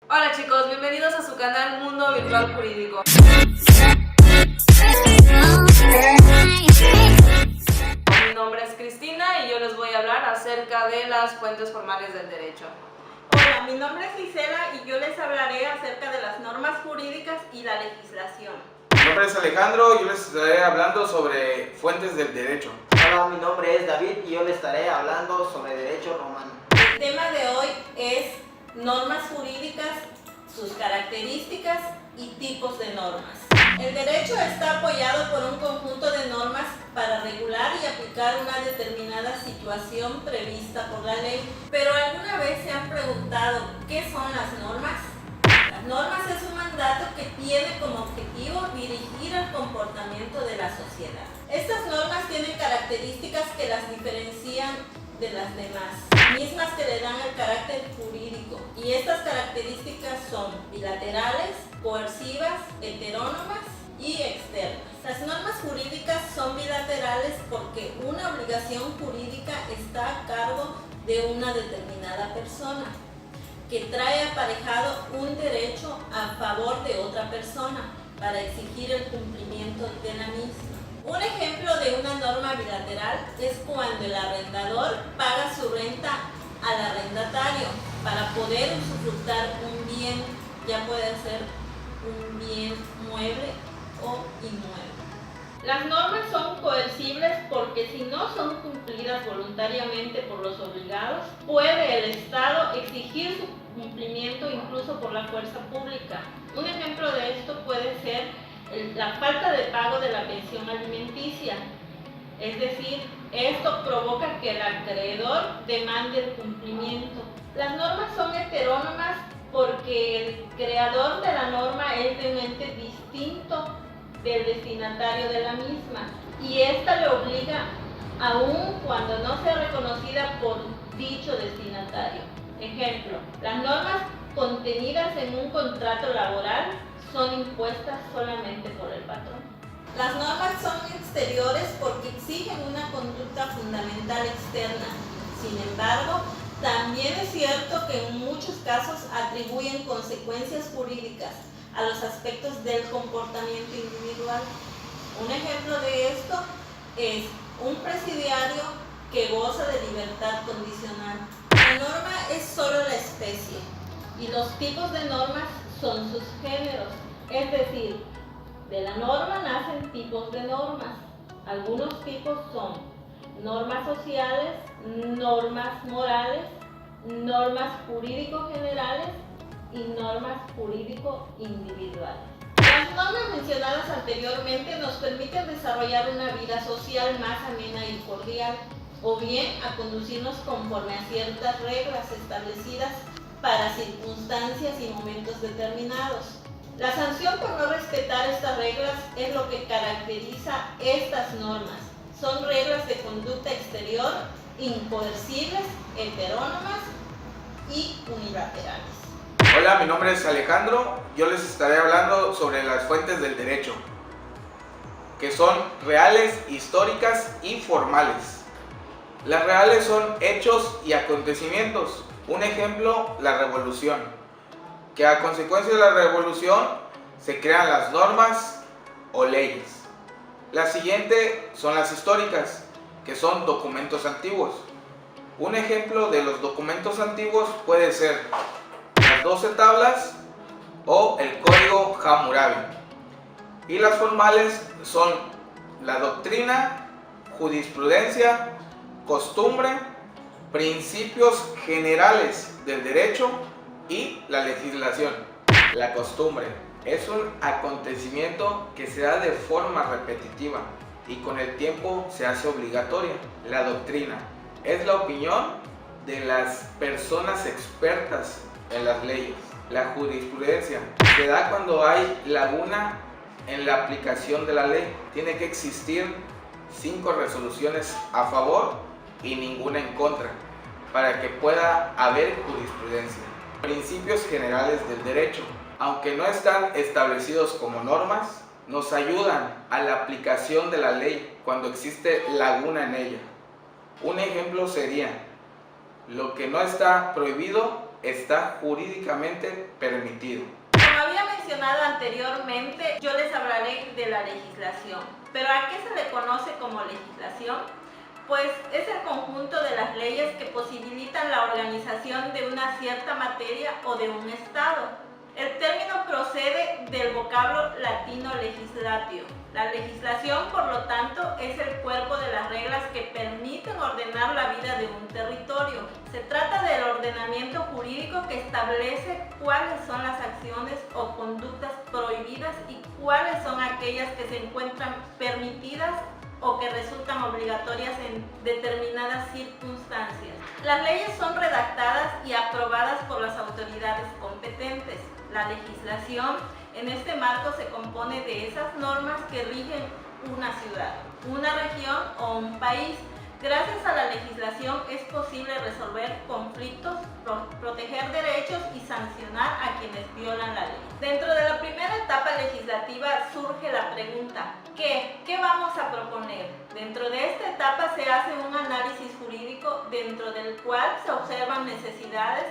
Hola chicos, bienvenidos a su canal Mundo Virtual Jurídico. Mi nombre es Cristina y yo les voy a hablar acerca de las fuentes formales del derecho. Hola, mi nombre es Gisela y yo les hablaré acerca de las normas jurídicas y la legislación. Mi nombre es Alejandro y yo les estaré hablando sobre fuentes del derecho. Hola, mi nombre es David y yo les estaré hablando sobre derecho romano. El tema de hoy es normas jurídicas, sus características y tipos de normas. El derecho está apoyado por un conjunto de normas para regular y aplicar una determinada situación prevista por la ley. Pero ¿alguna vez se han preguntado qué son las normas? Las normas es un mandato que tiene como objetivo dirigir el comportamiento de la sociedad. Estas normas tienen características que las diferencian de las demás, mismas que le dan el carácter jurídico, y estas características son bilaterales, coercivas, heterónomas y externas. Las normas jurídicas son bilaterales porque una obligación jurídica está a cargo de una determinada persona, que trae aparejado un derecho a favor de otra persona para exigir el cumplimiento de la misma. Un ejemplo de una norma bilateral es cuando el arrendador paga su renta al arrendatario para poder usufructar un bien, ya puede ser un bien mueble o inmueble. Las normas son coercibles porque si no son cumplidas voluntariamente por los obligados, puede el Estado exigir su cumplimiento incluso por la fuerza pública. Un ejemplo de esto puede ser la falta de pago de la pensión alimenticia. Es decir, esto provoca que el acreedor demande el cumplimiento. Las normas son heterónomas porque el creador de la norma es de un ente distinto del destinatario de la misma y esta le obliga aun cuando no sea reconocida por dicho destinatario. Ejemplo, las normas contenidas en un contrato laboral son impuestas solamente por el patrón. Las normas son exteriores porque exigen una conducta fundamental externa. Sin embargo, también es cierto que en muchos casos atribuyen consecuencias jurídicas a los aspectos del comportamiento individual. Un ejemplo de esto es un presidiario que goza de libertad condicional. La norma es solo la especie y los tipos de normas son sus géneros, es decir, de la norma nacen tipos de normas. Algunos tipos son normas sociales, normas morales, normas jurídico-generales y normas jurídico-individuales. Las normas mencionadas anteriormente nos permiten desarrollar una vida social más amena y cordial, o bien a conducirnos conforme a ciertas reglas establecidas para circunstancias y momentos determinados. La sanción por no respetar estas reglas es lo que caracteriza estas normas. Son reglas de conducta exterior, incoercibles, heterónomas y unilaterales. Hola, mi nombre es Alejandro. Yo les estaré hablando sobre las fuentes del derecho, que son reales, históricas y formales. Las reales son hechos y acontecimientos. Un ejemplo, la revolución, que a consecuencia de la revolución se crean las normas o leyes. La siguiente son las históricas, que son documentos antiguos. Un ejemplo de los documentos antiguos puede ser las 12 tablas o el Código Hammurabi. Y las formales son la doctrina, jurisprudencia, costumbre, principios generales del derecho y la legislación. La costumbre es un acontecimiento que se da de forma repetitiva y con el tiempo se hace obligatoria. La doctrina es la opinión de las personas expertas en las leyes. La jurisprudencia se da cuando hay laguna en la aplicación de la ley. Tiene que existir 5 resoluciones a favor y ninguna en contra para que pueda haber jurisprudencia. Principios generales del derecho, aunque no están establecidos como normas, nos ayudan a la aplicación de la ley cuando existe laguna en ella. Un ejemplo sería: lo que no está prohibido está jurídicamente permitido. Como había mencionado anteriormente, yo les hablaré de la legislación. ¿Pero a qué se le conoce como legislación? Pues es el conjunto de las leyes que posibilitan la organización de una cierta materia o de un estado. El término procede del vocablo latino legislatio. La legislación, por lo tanto, es el cuerpo de las reglas que permiten ordenar la vida de un territorio. Se trata del ordenamiento jurídico que establece cuáles son las acciones o conductas prohibidas y cuáles son aquellas que se encuentran permitidas o que resultan obligatorias en determinadas circunstancias. Las leyes son redactadas y aprobadas por las autoridades competentes. La legislación en este marco se compone de esas normas que rigen una ciudad, una región o un país. Gracias a la legislación es posible resolver conflictos, proteger derechos y sancionar a quienes violan la ley. Dentro de la primera etapa legislativa surge la pregunta, ¿qué vamos a proponer? Dentro de esta etapa se hace un análisis jurídico dentro del cual se observan necesidades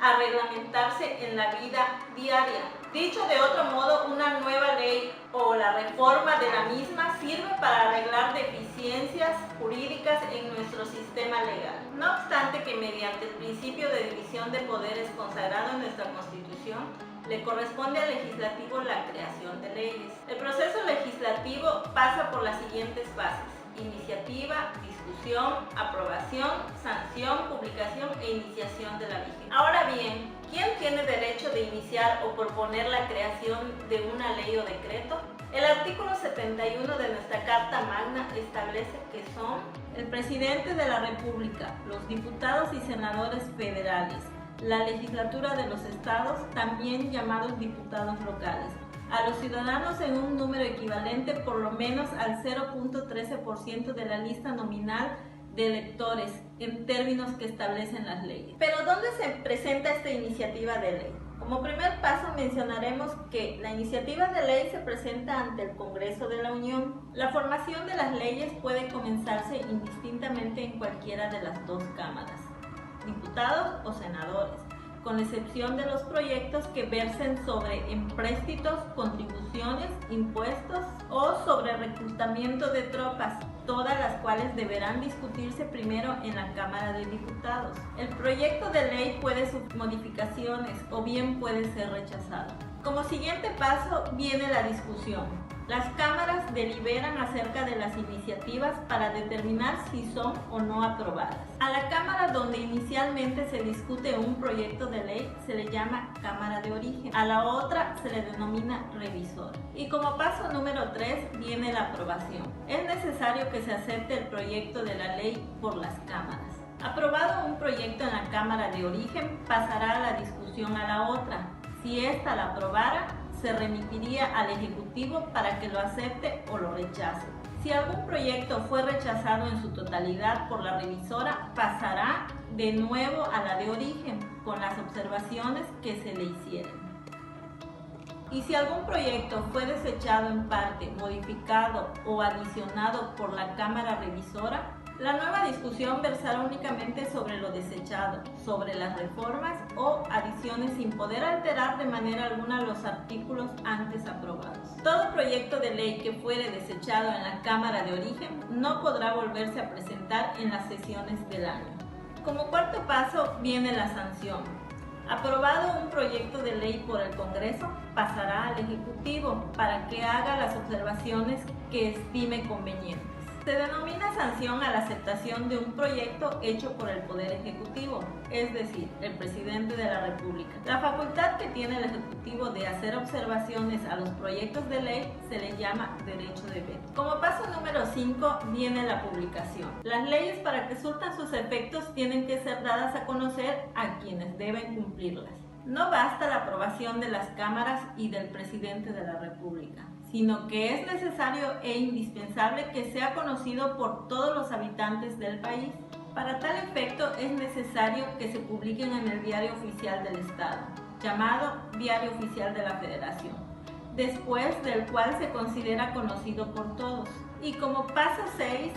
a reglamentarse en la vida diaria. Dicho de otro modo, una nueva ley o la reforma de la misma sirve para arreglar deficiencias jurídicas en nuestro sistema legal. No obstante que mediante el principio de división de poderes consagrado en nuestra Constitución, le corresponde al legislativo la creación de leyes. El proceso legislativo pasa por las siguientes fases: iniciativa, discusión, aprobación, sanción, publicación e iniciación de la vigencia. Ahora bien, ¿quién tiene derecho de iniciar o proponer la creación de una ley o decreto? El artículo 71 de nuestra Carta Magna establece que son el presidente de la República, los diputados y senadores federales, la legislatura de los estados, también llamados diputados locales, a los ciudadanos en un número equivalente por lo menos al 0.13% de la lista nominal de electores en términos que establecen las leyes. Pero ¿dónde se presenta esta iniciativa de ley? Como primer paso mencionaremos que la iniciativa de ley se presenta ante el Congreso de la Unión. La formación de las leyes puede comenzarse indistintamente en cualquiera de las dos cámaras, diputados o senadores, con excepción de los proyectos que versen sobre empréstitos, contribuciones, impuestos o sobre reclutamiento de tropas, todas las cuales deberán discutirse primero en la Cámara de Diputados. El proyecto de ley puede sufrir modificaciones o bien puede ser rechazado. Como siguiente paso viene la discusión. Las cámaras deliberan acerca de las iniciativas para determinar si son o no aprobadas. A la cámara donde inicialmente se discute un proyecto de ley se le llama cámara de origen. A la otra se le denomina revisor. Y como paso número 3 viene la aprobación. Es necesario que se acepte el proyecto de la ley por las cámaras. Aprobado un proyecto en la cámara de origen, pasará a la discusión a la otra. Si ésta la aprobara, se remitiría al Ejecutivo para que lo acepte o lo rechace. Si algún proyecto fue rechazado en su totalidad por la revisora, pasará de nuevo a la de origen, con las observaciones que se le hicieron. Y si algún proyecto fue desechado en parte, modificado o adicionado por la Cámara Revisora, la nueva discusión versará únicamente sobre lo desechado, sobre las reformas o adiciones sin poder alterar de manera alguna los artículos antes aprobados. Todo proyecto de ley que fuere desechado en la Cámara de origen no podrá volverse a presentar en las sesiones del año. Como cuarto paso viene la sanción. Aprobado un proyecto de ley por el Congreso, pasará al Ejecutivo para que haga las observaciones que estime convenientes. Se denomina sanción a la aceptación de un proyecto hecho por el Poder Ejecutivo, es decir, el Presidente de la República. La facultad que tiene el Ejecutivo de hacer observaciones a los proyectos de ley se le llama derecho de veto. Como paso número 5 viene la publicación. Las leyes, para que surtan sus efectos, tienen que ser dadas a conocer a quienes deben cumplirlas. No basta la aprobación de las cámaras y del Presidente de la República, sino que es necesario e indispensable que sea conocido por todos los habitantes del país. Para tal efecto es necesario que se publiquen en el Diario Oficial del Estado, llamado Diario Oficial de la Federación, después del cual se considera conocido por todos. Y como paso 6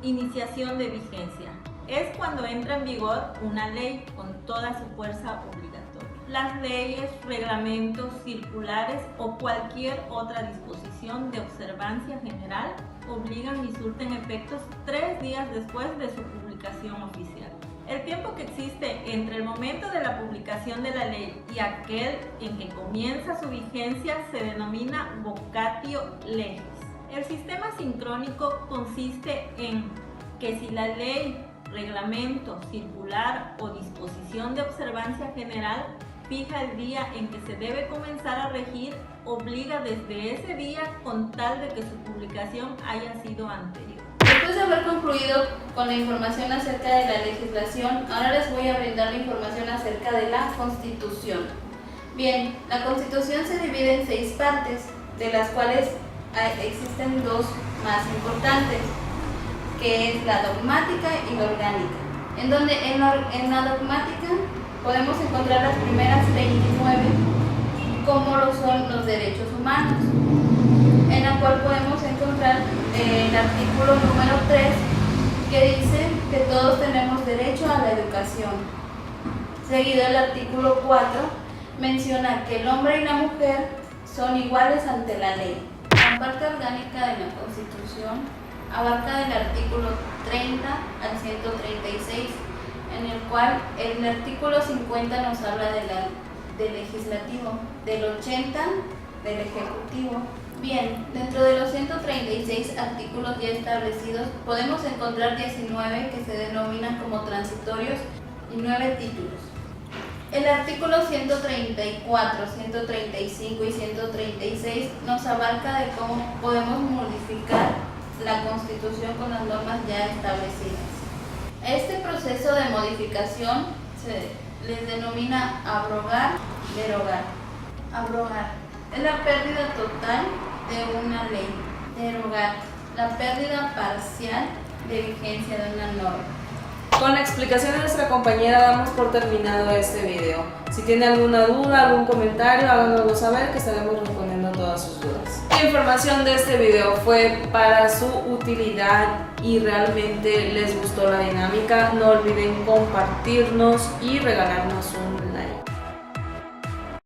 Iniciación de vigencia. Es cuando entra en vigor una ley con toda su fuerza obligatoria. Las leyes, reglamentos, circulares o cualquier otra disposición de observancia general obligan y surten efectos 3 días después de su publicación oficial. El tiempo que existe entre el momento de la publicación de la ley y aquel en que comienza su vigencia se denomina vocatio legis. El sistema sincrónico consiste en que si la ley, reglamento, circular o disposición de observancia general fija el día en que se debe comenzar a regir, obliga desde ese día con tal de que su publicación haya sido anterior. Después de haber concluido con la información acerca de la legislación, ahora les voy a brindar la información acerca de la Constitución. Bien, la Constitución se divide en 6 partes, de las cuales existen 2 más importantes, que es la dogmática y la orgánica, en donde en la dogmática podemos encontrar las primeras 29, como lo son los derechos humanos, en la cual podemos encontrar el artículo número 3, que dice que todos tenemos derecho a la educación. Seguido el artículo 4, menciona que el hombre y la mujer son iguales ante la ley. La parte orgánica de la Constitución abarca del artículo 30 al 136, en el cual el artículo 50 nos habla del legislativo, del 80 del ejecutivo. Bien, dentro de los 136 artículos ya establecidos podemos encontrar 19 que se denominan como transitorios y 9 títulos. El artículo 134, 135 y 136 nos abarca de cómo podemos modificar la Constitución con las normas ya establecidas. Este proceso de modificación se les denomina abrogar, derogar. Abrogar es la pérdida total de una ley. Derogar, la pérdida parcial de vigencia de una norma. Con la explicación de nuestra compañera damos por terminado este video. Si tiene alguna duda, algún comentario, háganoslo saber que estaremos respondiendo todas sus dudas. La información de este video fue para su utilidad y realmente les gustó la dinámica. No olviden compartirnos y regalarnos un like.